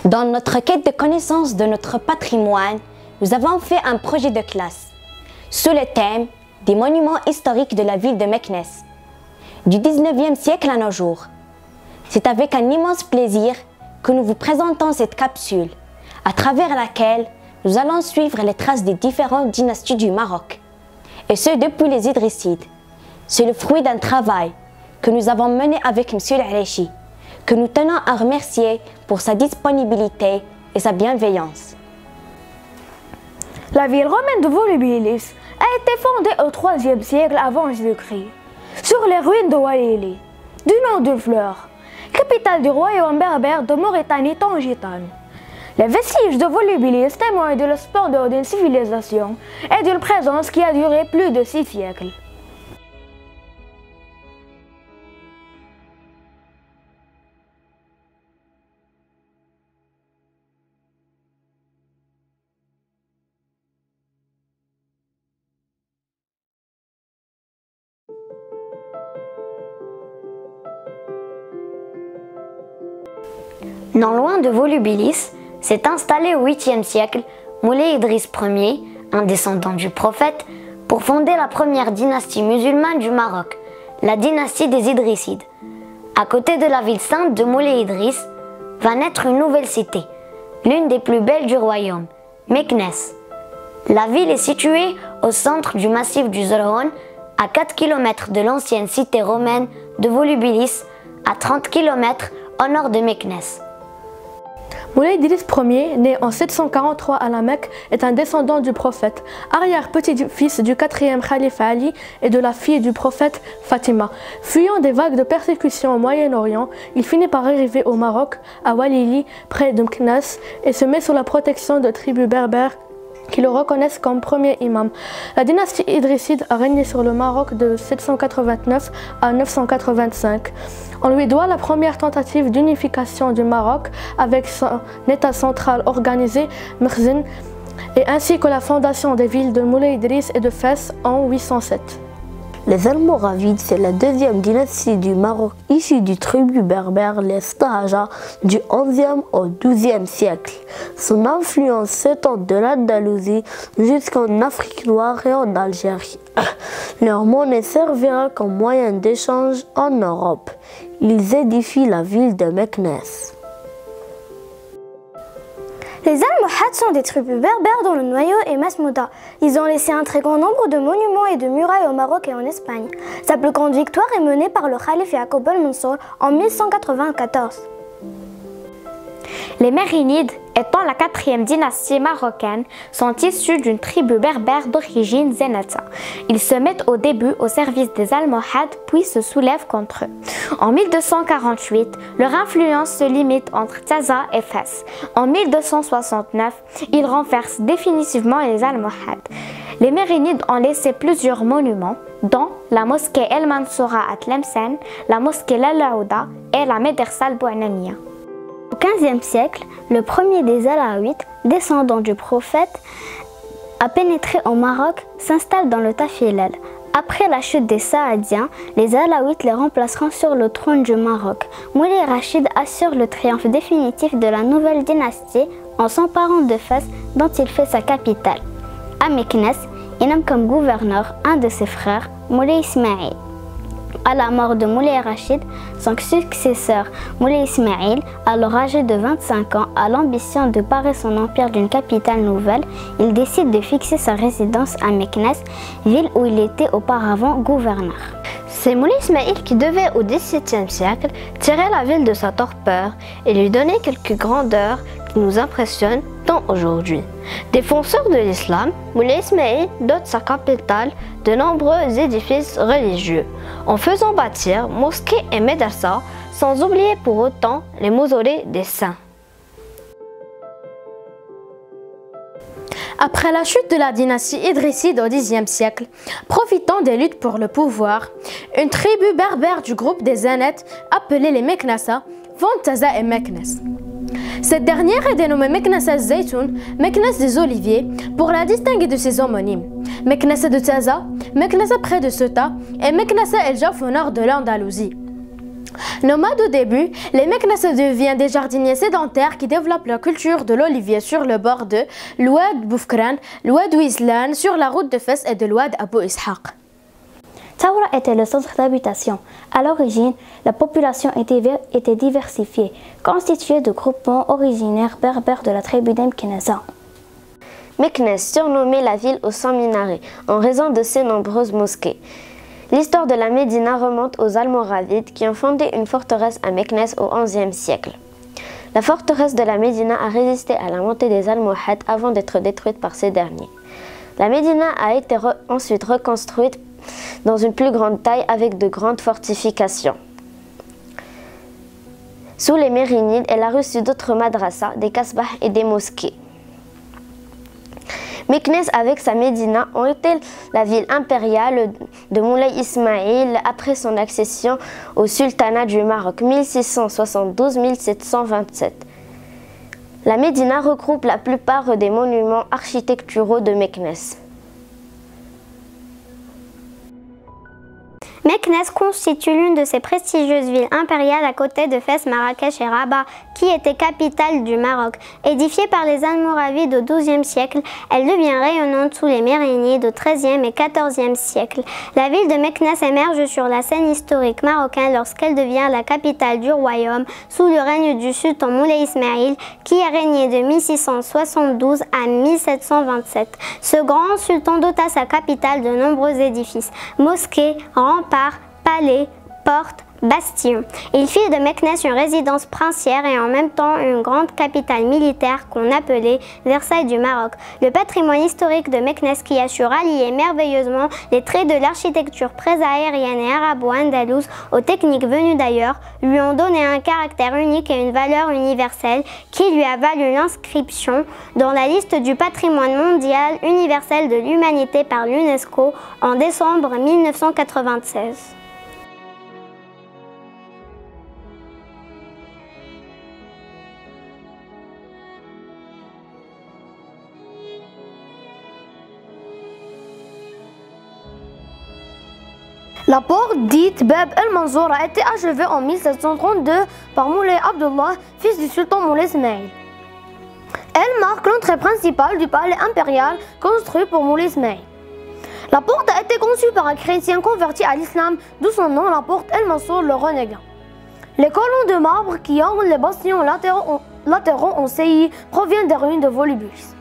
Dans notre quête de connaissance de notre patrimoine, nous avons fait un projet de classe sous le thème des monuments historiques de la ville de Meknès, du 19e siècle à nos jours. C'est avec un immense plaisir que nous vous présentons cette capsule, à travers laquelle nous allons suivre les traces des différentes dynasties du Maroc, et ce depuis les Idrissides. C'est le fruit d'un travail que nous avons mené avec M. Al-Arechi, que nous tenons à remercier pour sa disponibilité et sa bienveillance. La ville romaine de Volubilis a été fondée au IIIe siècle avant Jésus-Christ, sur les ruines de Walili, du nom d'une fleur, capitale du royaume berbère de Mauritanie tangitane. Les vestiges de Volubilis témoignent de la splendeur d'une civilisation et d'une présence qui a duré plus de 6 siècles. Non loin de Volubilis, s'est installé au 8e siècle Moulay Idriss Ier, un descendant du prophète, pour fonder la première dynastie musulmane du Maroc, la dynastie des Idrissides. À côté de la ville sainte de Moulay Idriss, va naître une nouvelle cité, l'une des plus belles du royaume, Meknès. La ville est située au centre du massif du Zoroon, à 4 km de l'ancienne cité romaine de Volubilis, à 30 km au nord de Meknès. Moulay Idriss Ier, né en 743 à la Mecque, est un descendant du prophète, arrière-petit-fils du 4e calife Ali et de la fille du prophète Fatima. Fuyant des vagues de persécutions au Moyen-Orient, il finit par arriver au Maroc, à Walili, près de Meknès, et se met sous la protection de tribus berbères qui le reconnaissent comme premier imam. La dynastie idrisside a régné sur le Maroc de 789 à 985. On lui doit la première tentative d'unification du Maroc avec son état central organisé, Mekhzin, et ainsi que la fondation des villes de Moulay Idriss et de Fès en 807. Les Almoravides, c'est la deuxième dynastie du Maroc issue du tribu berbère, les Stahaja, du 11e au 12e siècle. Son influence s'étend de l'Andalousie jusqu'en Afrique noire et en Algérie. Leur monnaie servira comme moyen d'échange en Europe. Ils édifient la ville de Meknès. Les Almohades sont des tribus berbères dont le noyau est Masmouda. Ils ont laissé un très grand nombre de monuments et de murailles au Maroc et en Espagne. Sa plus grande victoire est menée par le calife Yacoub al-Mansour en 1194. Les Mérinides, étant la 4e dynastie marocaine, sont issus d'une tribu berbère d'origine zénata. Ils se mettent au début au service des Almohades puis se soulèvent contre eux. En 1248, leur influence se limite entre Taza et Fès. En 1269, ils renversent définitivement les Almohades. Les Mérinides ont laissé plusieurs monuments, dont la mosquée El Mansoura à Tlemcen, la mosquée Lalaouda et la médersa al-Bouanania. Au XVe siècle, le premier des Alaouites, descendant du prophète, a pénétré au Maroc, s'installe dans le Tafilel. Après la chute des Saadiens, les Alaouites les remplaceront sur le trône du Maroc. Moulay Rachid assure le triomphe définitif de la nouvelle dynastie en s'emparant de Fès, dont il fait sa capitale. À Meknès, il nomme comme gouverneur un de ses frères, Moulay Ismaïl. À la mort de Moulay Rachid, son successeur Moulay Ismaïl, alors âgé de 25 ans, a l'ambition de parer son empire d'une capitale nouvelle. Il décide de fixer sa résidence à Meknès, ville où il était auparavant gouverneur. C'est Moulay Ismaïl qui devait au XVIIe siècle tirer la ville de sa torpeur et lui donner quelques grandeurs qui nous impressionnent tant aujourd'hui. Défenseur de l'islam, Moulay Ismaïl dote sa capitale de nombreux édifices religieux, en faisant bâtir mosquées et médersa, sans oublier pour autant les mausolées des saints. Après la chute de la dynastie idrisside au Xe siècle, profitant des luttes pour le pouvoir, une tribu berbère du groupe des Zénètes, appelée les Meknassa, fonde Taza et Meknès. Cette dernière est dénommée Meknassa Zaytoun, Meknès des Oliviers, pour la distinguer de ses homonymes. Meknassa de Taza, Meknassa près de Ceuta et Meknassa el Jaf au nord de l'Andalousie. Nomades au début, les Meknès deviennent des jardiniers sédentaires qui développent la culture de l'olivier sur le bord de l'Oued Boufkran, l'Oued Ouizlan, sur la route de Fès et de l'Oued Abou Ishaq. Taoura était le centre d'habitation. À l'origine, la population était diversifiée, constituée de groupements originaires berbères de la tribu d'Mkeneza. Meknès surnommait la ville aux 100 minarets en raison de ses nombreuses mosquées. L'histoire de la Médina remonte aux Almoravides qui ont fondé une forteresse à Meknès au XIe siècle. La forteresse de la Médina a résisté à la montée des Almohades avant d'être détruite par ces derniers. La Médina a été ensuite reconstruite dans une plus grande taille avec de grandes fortifications. Sous les Mérinides, elle a reçu d'autres madrasas, des kasbahs et des mosquées. Meknès avec sa Médina ont été la ville impériale de Moulay Ismaïl après son accession au sultanat du Maroc 1672-1727. La Médina regroupe la plupart des monuments architecturaux de Meknès. Meknès constitue l'une de ces prestigieuses villes impériales à côté de Fès, Marrakech et Rabat, qui était capitale du Maroc. Édifiée par les Almoravides au XIIe siècle, elle devient rayonnante sous les Mérinides au XIIIe et XIVe siècle. La ville de Meknès émerge sur la scène historique marocaine lorsqu'elle devient la capitale du royaume sous le règne du sultan Moulay Ismaïl, qui a régné de 1672 à 1727. Ce grand sultan dota sa capitale de nombreux édifices, mosquées, remparts, palais, portes, bastions. Il fit de Meknès une résidence princière et en même temps une grande capitale militaire qu'on appelait Versailles du Maroc. Le patrimoine historique de Meknès qui a su rallier merveilleusement les traits de l'architecture présaérienne et arabo-andalouse aux techniques venues d'ailleurs lui ont donné un caractère unique et une valeur universelle qui lui a valu l'inscription dans la liste du patrimoine mondial universel de l'humanité par l'UNESCO en décembre 1996. La porte dite Bab el-Manzour a été achevée en 1732 par Moulay Abdullah, fils du sultan Moulay Ismaïl. Elle marque l'entrée principale du palais impérial construit pour Moulay Ismaïl. La porte a été conçue par un chrétien converti à l'islam, d'où son nom, la porte el-Mansour, le renégat. Les colonnes de marbre qui ornent les bastions latéraux en CI proviennent des ruines de Volubilis.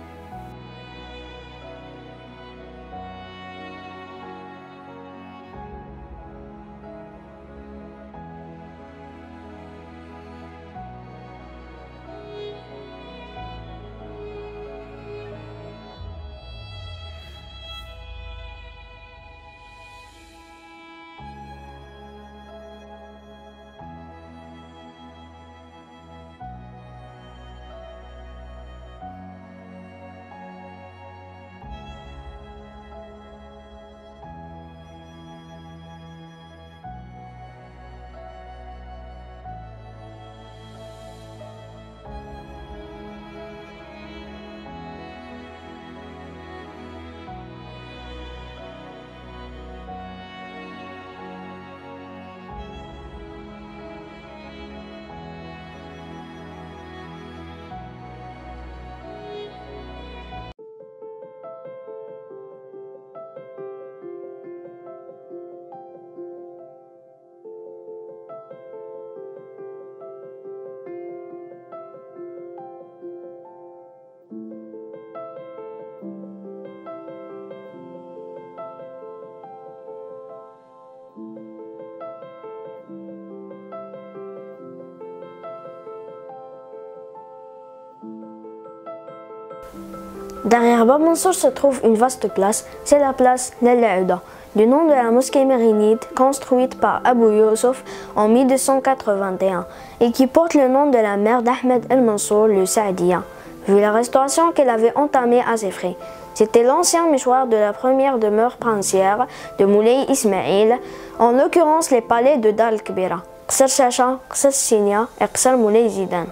Derrière Bab Mansour se trouve une vaste place, c'est la place Lel Aouda, du nom de la mosquée mérinide construite par Abou Youssouf en 1281 et qui porte le nom de la mère d'Ahmed el-Mansour, le Saadiyya, vu la restauration qu'elle avait entamée à ses frais. C'était l'ancien mouchoir de la première demeure princière de Moulay Ismaïl, en l'occurrence les palais de Dar el-Kbira, Qsar Chacha, Qsar Sinia et Qsar Moulay Zidan.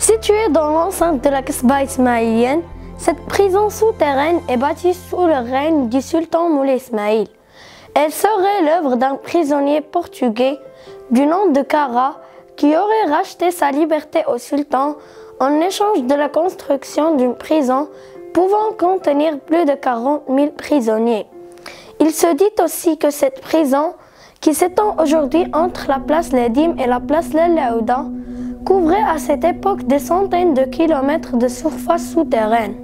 Située dans l'enceinte de la Kasbah ismaélienne, cette prison souterraine est bâtie sous le règne du sultan Moulay Ismail. Elle serait l'œuvre d'un prisonnier portugais du nom de Kara qui aurait racheté sa liberté au sultan en échange de la construction d'une prison pouvant contenir plus de 40 000 prisonniers. Il se dit aussi que cette prison, qui s'étend aujourd'hui entre la place Ledim et la place Lel Aouda, couvrait à cette époque des centaines de kilomètres de surface souterraine.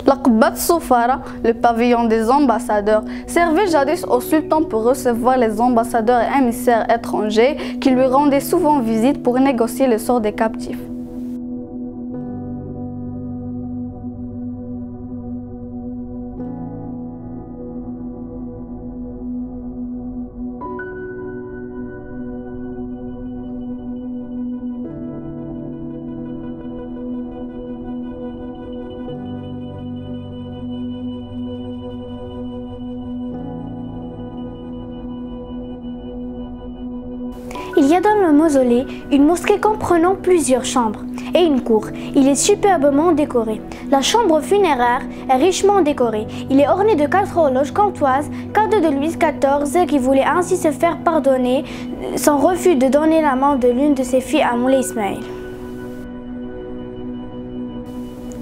L'Aqbat Soufara, le pavillon des ambassadeurs, servait jadis au sultan pour recevoir les ambassadeurs et émissaires étrangers qui lui rendaient souvent visite pour négocier le sort des captifs. Il y a dans le mausolée une mosquée comprenant plusieurs chambres et une cour. Il est superbement décoré. La chambre funéraire est richement décorée. Il est orné de 4 horloges comtoises, cadeau de Louis XIV qui voulait ainsi se faire pardonner son refus de donner la main de l'une de ses filles à Moulay Ismail.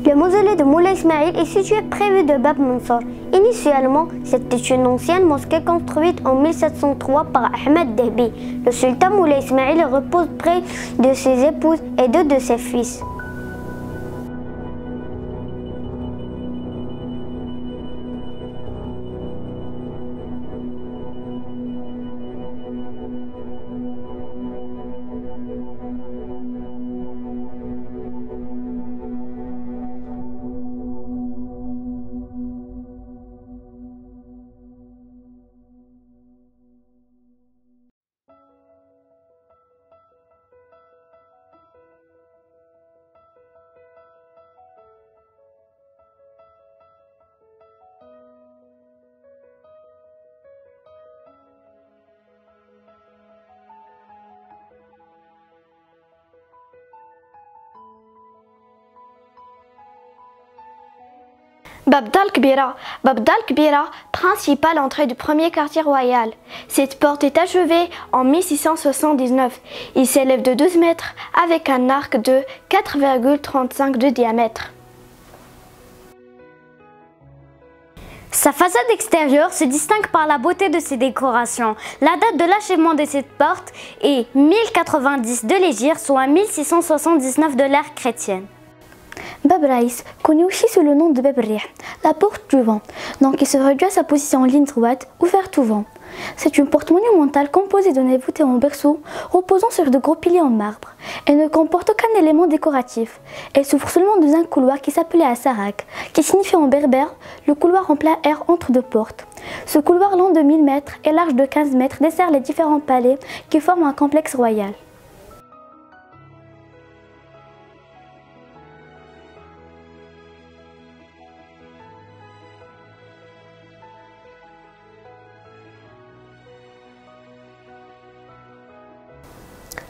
Le mausolée de Moulay Ismail est situé près de Bab Mansour. Initialement, c'était une ancienne mosquée construite en 1703 par Ahmed Dehbi. Le sultan Moulay Ismail repose près de ses épouses et deux de ses fils. Bab al-Kbira, principale entrée du premier quartier royal. Cette porte est achevée en 1679. Il s'élève de 12 mètres avec un arc de 4,35 de diamètre. Sa façade extérieure se distingue par la beauté de ses décorations. La date de l'achèvement de cette porte est 1090 de l'Hégire, soit 1679 de l'ère chrétienne. Bab Raïs, connu aussi sous le nom de Bab Rih, la porte du vent. Donc il se réduit à sa position en ligne droite, ouverte au vent. C'est une porte monumentale composée d'un nef voûté en berceau, reposant sur de gros piliers en marbre. Elle ne comporte aucun élément décoratif. Elle s'ouvre seulement dans un couloir qui s'appelait Assarak, qui signifie en berbère le couloir en plein air entre deux portes. Ce couloir long de 1000 mètres et large de 15 mètres dessert les différents palais qui forment un complexe royal.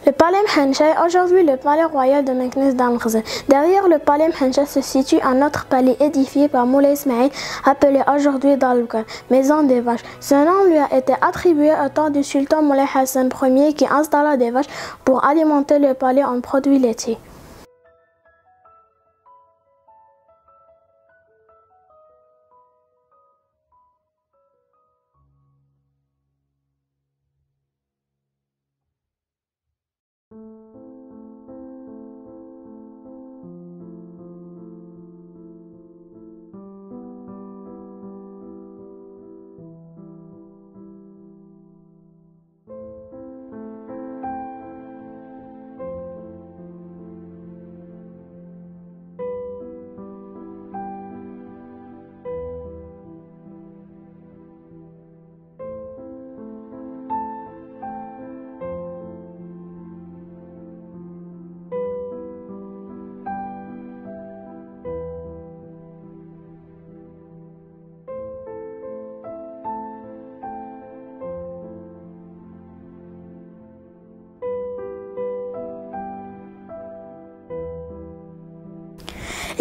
Le palais Mhencha est aujourd'hui le palais royal de Meknès d'Al-Ghazal. Derrière le palais Mhencha se situe un autre palais édifié par Moulay Ismail, appelé aujourd'hui Daloukan, maison des vaches. Ce nom lui a été attribué au temps du sultan Moulay Hassan Ier qui installa des vaches pour alimenter le palais en produits laitiers.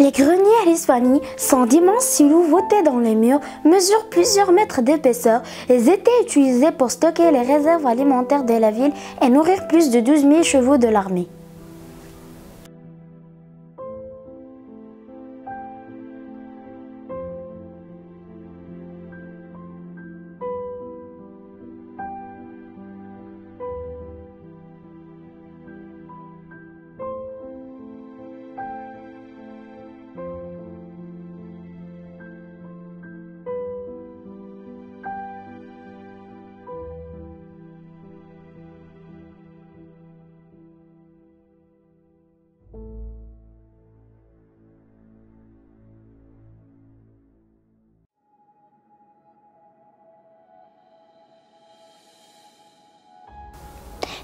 Les greniers Al-Isfani sont d'immenses silos voûtés dans les murs, mesurent plusieurs mètres d'épaisseur. Ils étaient utilisés pour stocker les réserves alimentaires de la ville et nourrir plus de 12 000 chevaux de l'armée.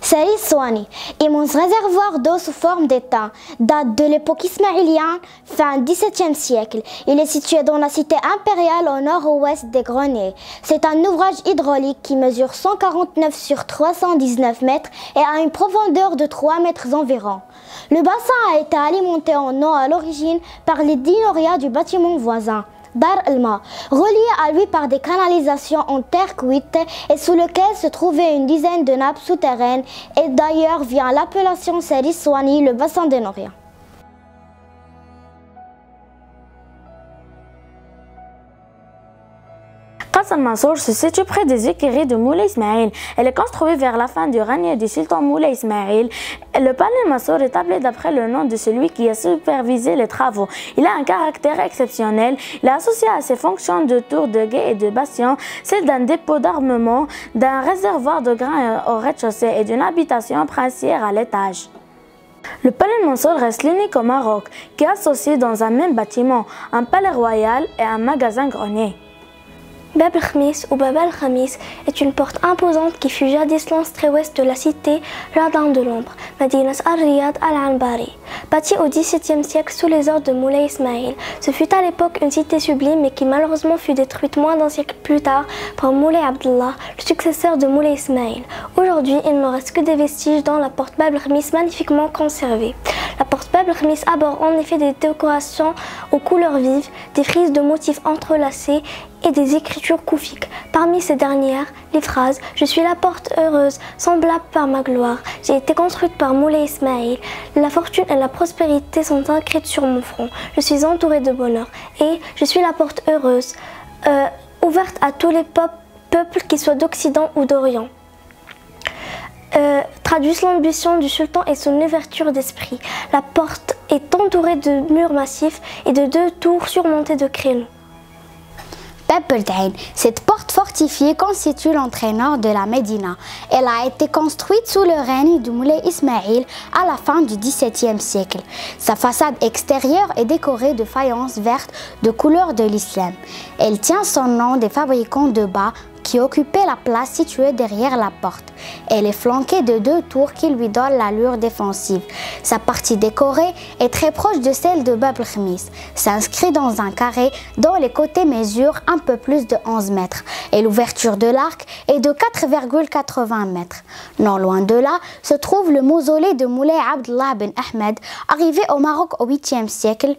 Seri Swani, immense réservoir d'eau sous forme d'étang, date de l'époque ismaélienne, fin XVIIe siècle. Il est situé dans la cité impériale au nord-ouest des Greniers. C'est un ouvrage hydraulique qui mesure 149 sur 319 mètres et a une profondeur de 3 mètres environ. Le bassin a été alimenté en eau à l'origine par les dinoria du bâtiment voisin, Dar el-Ma, relié à lui par des canalisations en terre cuite et sous lequel se trouvaient une dizaine de nappes souterraines et d'ailleurs vient l'appellation Seri Swani, le bassin des Noria. Qas al-Mansour se situe près des écuries de Moulay Ismail. Elle est construite vers la fin du règne du sultan Moulay Ismail. Le palais Mansour est appelé d'après le nom de celui qui a supervisé les travaux. Il a un caractère exceptionnel. Il est associé à ses fonctions de tour, de guet et de bastion, celle d'un dépôt d'armement, d'un réservoir de grains au rez-de-chaussée et d'une habitation princière à l'étage. Le palais Mansour reste l'unique au Maroc qui associe dans un même bâtiment un palais royal et un magasin grenier. Bab el-Khamis ou Bab el-Khamis est une porte imposante qui fut jadis l'entrée ouest de la cité Jardin de l'Ombre, Madinat al-Riyad al-Anbari. Bâtie au XVIIe siècle sous les ordres de Moulay Ismail, ce fut à l'époque une cité sublime mais qui malheureusement fut détruite moins d'un siècle plus tard par Moulay Abdullah, le successeur de Moulay Ismail. Aujourd'hui, il ne reste que des vestiges dans la porte Bab el-Khamis magnifiquement conservée. La porte Bab el-Khamis aborde en effet des décorations aux couleurs vives, des frises de motifs entrelacés et des écritures koufiques. Parmi ces dernières, les phrases « Je suis la porte heureuse, semblable par ma gloire. J'ai été construite par Moulay Ismail. La fortune et la prospérité sont inscrites sur mon front. Je suis entourée de bonheur. » Et « Je suis la porte heureuse, ouverte à tous les peuples, qu'ils soient d'Occident ou d'Orient. » Traduisent l'ambition du sultan et son ouverture d'esprit. La porte est entourée de murs massifs et de 2 tours surmontées de créneaux. Bab el-Ain, cette porte fortifiée constitue l'entrée nord de la Médina. Elle a été construite sous le règne de Moulay Ismail à la fin du XVIIe siècle. Sa façade extérieure est décorée de faïences vertes de couleur de l'islam. Elle tient son nom des fabricants de bas qui occupaient la place située derrière la porte. Elle est flanquée de 2 tours qui lui donnent l'allure défensive. Sa partie décorée est très proche de celle de Bab el-Khamis, s'inscrit dans un carré dont les côtés mesurent un peu plus de 11 mètres et l'ouverture de l'arc est de 4,80 mètres. Non loin de là se trouve le mausolée de Moulay Abdullah ben Ahmed, arrivé au Maroc au 8e siècle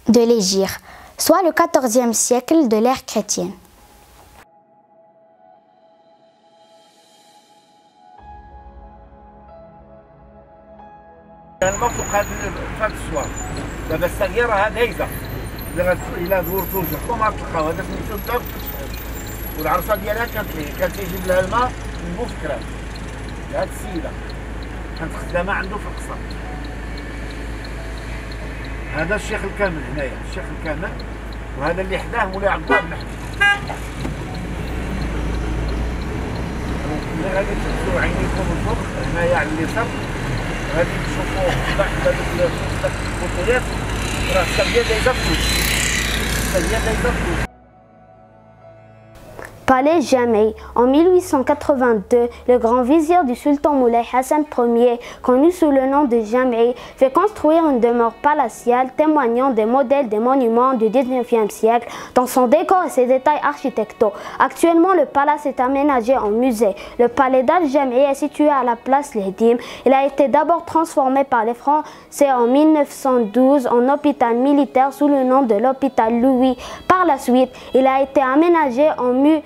de l'Hégire, soit le 14e siècle de l'ère chrétienne. المنطق هذا فات الصوار دابا السياره هذا هيزه الا دورتو جبتو ما تلقاو هذا سميتو الدار والعرصه ديالها كانت يجيب لها الماء من بوفكران هاد السيده كانت خدامه عنده في القصر. هذا الشيخ الكامل هنايا الشيخ الكامل وهذا اللي حداه مولاي عبد الله بن احمد. غادي تشوفوا عينيكم الفوق هنايا على اليسار غادي تشوفوا بعد هذوك الخطوات راه السريه دايزه فلوس السريه دايزه فلوس. palais Jamei. En 1882, le grand vizir du sultan Moulay Hassan Ier, connu sous le nom de Jamei, fait construire une demeure palatiale témoignant des modèles des monuments du 19e siècle dans son décor et ses détails architecturaux. Actuellement, le palace est aménagé en musée. Le palais d'Al-Jamei est situé à la place Lehdim. Il a été d'abord transformé par les Français en 1912 en hôpital militaire sous le nom de l'hôpital Louis. Par la suite, il a été aménagé en musée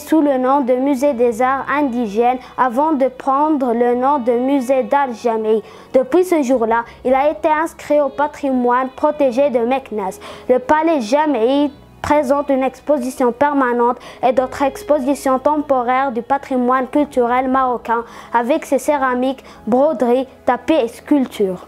sous le nom de musée des arts indigènes avant de prendre le nom de musée d'Al-Jamei. Depuis ce jour-là, il a été inscrit au patrimoine protégé de Meknès. Le palais Jamei présente une exposition permanente et d'autres expositions temporaires du patrimoine culturel marocain avec ses céramiques, broderies, tapis et sculptures.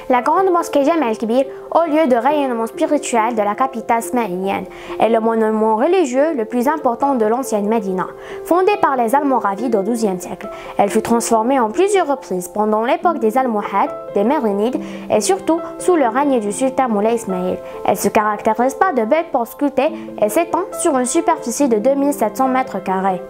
La grande mosquée Jam el-Kbir, au lieu de rayonnement spirituel de la capitale ismaélienne, est le monument religieux le plus important de l'ancienne Médina. Fondée par les Almoravides au XIIe siècle, elle fut transformée en plusieurs reprises pendant l'époque des Almohades, des Mérinides et surtout sous le règne du sultan Moulay Ismaïl. Elle se caractérise par de belles portes sculptées et s'étend sur une superficie de 2700 mètres carrés.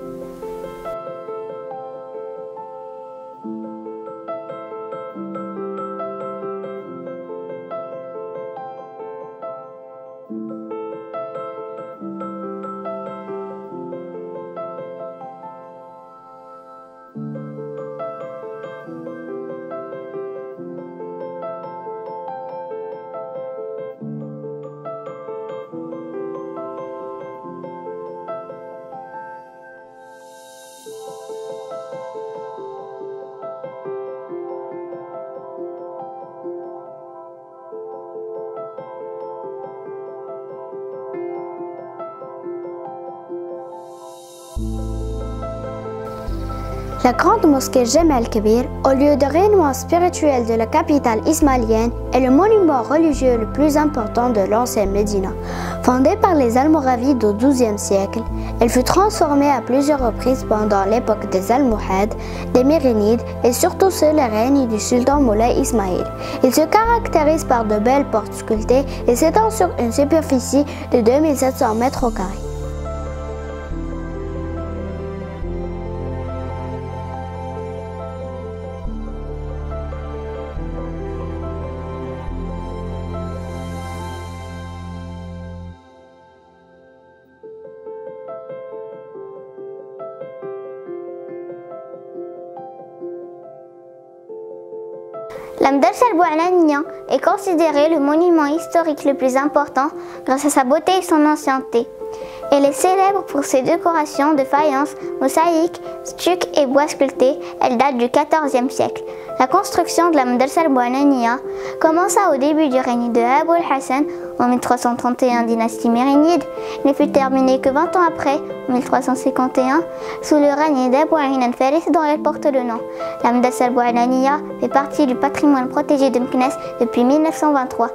La grande mosquée Jam el-Kbir, au lieu de rayonnement spirituel de la capitale ismaélienne, est le monument religieux le plus important de l'ancienne Médina. Fondée par les Almoravides au XIIe siècle, elle fut transformée à plusieurs reprises pendant l'époque des Almohades, des Mérinides et surtout sous le règne du sultan Moulay Ismaïl. Il se caractérise par de belles portes sculptées et s'étend sur une superficie de 2700 mètres carrés. La Mdersa al-Bou'ananiya est considérée le monument historique le plus important grâce à sa beauté et son ancienneté. Elle est célèbre pour ses décorations de faïence, mosaïques, stucs et bois sculptés. Elle date du XIVe siècle. La construction de la Mdersa al-Bou'ananiya commença au début du règne de Abou al-Hassan en 1331 dynastie mérinide, ne fut terminée que 20 ans après, en 1351, sous le règne d'Abou Aïn al-Faris dont elle porte le nom. La Mdersa al-Bou'ananiya fait partie du patrimoine protégé de Meknès depuis 1923.